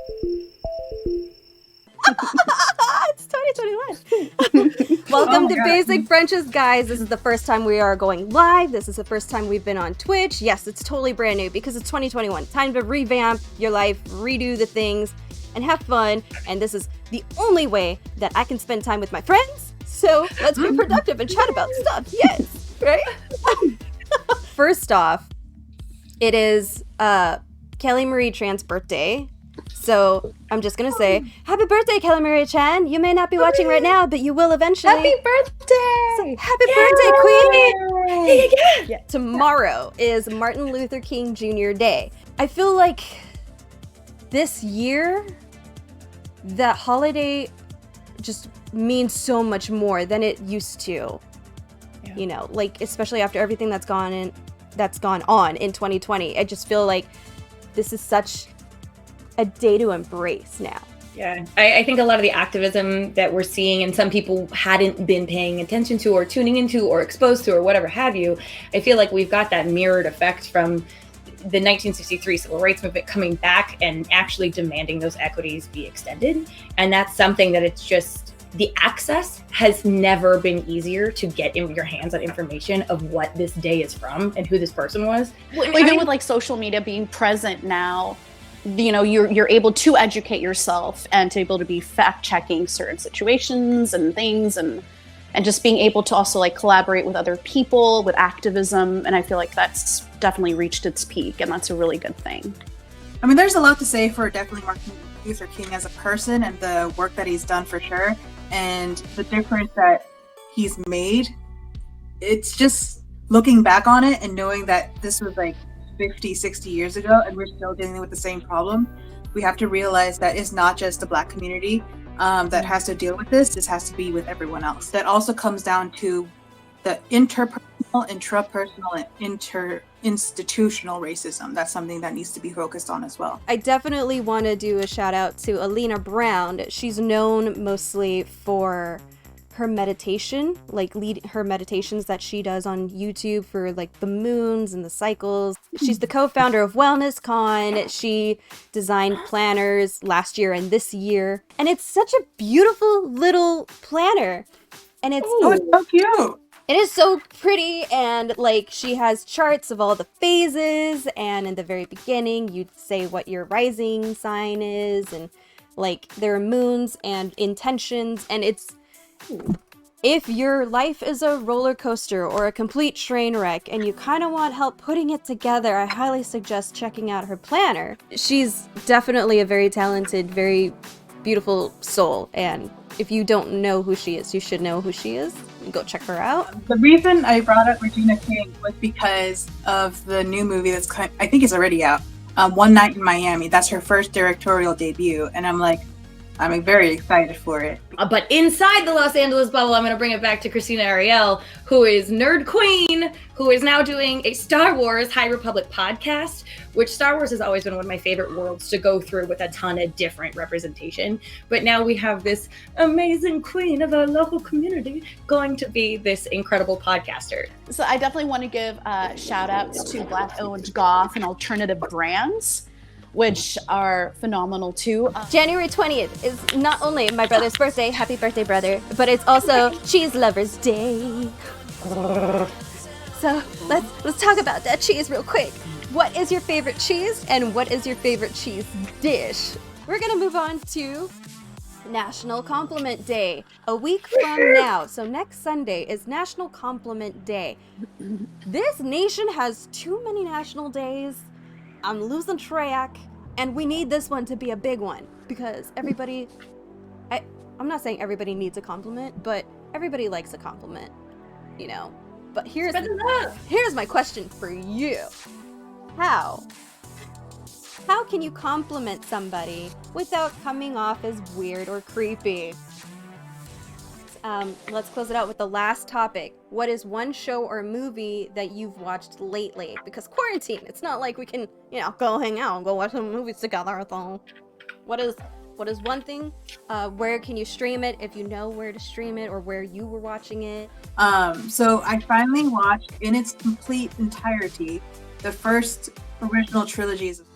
It's 2021. Welcome to Basic Frenches, guys. This is the first time we are going live. This is the first time we've been on Twitch. Yes, it's totally brand new because it's 2021. Time to revamp your life, redo the things, and have fun. And this is the only way that I can spend time with my friends. So let's be productive and chat about stuff. Yes, right? First off, it is Kelly Marie Tran's birthday. So I'm just going to say, happy birthday, Kelly Marie Chan. You may not be watching right now, but you will eventually. Happy birthday! So, happy birthday, Queen! Yeah. Tomorrow is Martin Luther King Jr. Day. I feel like this year, that holiday just means so much more than it used to. Yeah. You know, like, especially after everything that's gone on in 2020. I just feel like this is such a day to embrace now. Yeah, I think a lot of the activism that we're seeing and some people hadn't been paying attention to or tuning into or exposed to or whatever have you, I feel like we've got that mirrored effect from the 1963 civil rights movement coming back and actually demanding those equities be extended. And that's something that it's just, the access has never been easier to get in your hands on information of what this day is from and who this person was. Well, even with like social media being present now, you know, you're able to educate yourself and to be able to be fact checking certain situations and things, and just being able to also like collaborate with other people with activism. And I feel like that's definitely reached its peak, and that's a really good thing. I mean, there's a lot to say for definitely Martin Luther King as a person and the work that he's done for sure, and the difference that he's made. It's just looking back on it and knowing that this was like 50, 60 years ago, and we're still dealing with the same problem. We have to realize that it's not just the Black community that has to deal with this. This has to be with everyone else. That also comes down to the interpersonal, intrapersonal, and inter-institutional racism. That's something that needs to be focused on as well. I definitely want to do a shout out to Alina Brown. She's known mostly for her meditation, like her meditations that she does on YouTube for like the moons and the cycles. She's the co-founder of Wellness Con. She designed planners last year and this year. And it's such a beautiful little planner. And it's so cute. It is so pretty, and like she has charts of all the phases, and in the very beginning you'd say what your rising sign is, and like there are moons and intentions, and it's, if your life is a roller coaster or a complete train wreck and you kind of want help putting it together, I highly suggest checking out her planner. She's definitely a very talented, very beautiful soul, and if you don't know who she is, you should know who she is. Go check her out. The reason I brought up Regina King was because of the new movie that's I think it's already out, One Night in Miami. That's her first directorial debut, and I'm very excited for it. But inside the Los Angeles bubble, I'm going to bring it back to Christina Ariel, who is Nerd Queen, who is now doing a Star Wars High Republic podcast, which Star Wars has always been one of my favorite worlds to go through with a ton of different representation. But now we have this amazing queen of our local community going to be this incredible podcaster. So I definitely want to give shout outs to Black-owned goth and alternative brands, which are phenomenal too. January 20th is not only my brother's birthday, happy birthday, brother, but it's also Cheese Lovers Day. So let's talk about that cheese real quick. What is your favorite cheese, and what is your favorite cheese dish? We're gonna move on to National Compliment Day. A week from now, so next Sunday, is National Compliment Day. This nation has too many national days. I'm losing track, and we need this one to be a big one, because everybody, I'm not saying everybody needs a compliment, but everybody likes a compliment, you know. But here's my question for you. How can you compliment somebody without coming off as weird or creepy? Let's close it out with the last topic. What is one show or movie that you've watched lately? Because quarantine, it's not like we can, go hang out and go watch some movies together. So what is one thing? Where can you stream it, if you know where to stream it or where you were watching it? So I finally watched in its complete entirety the first original trilogies of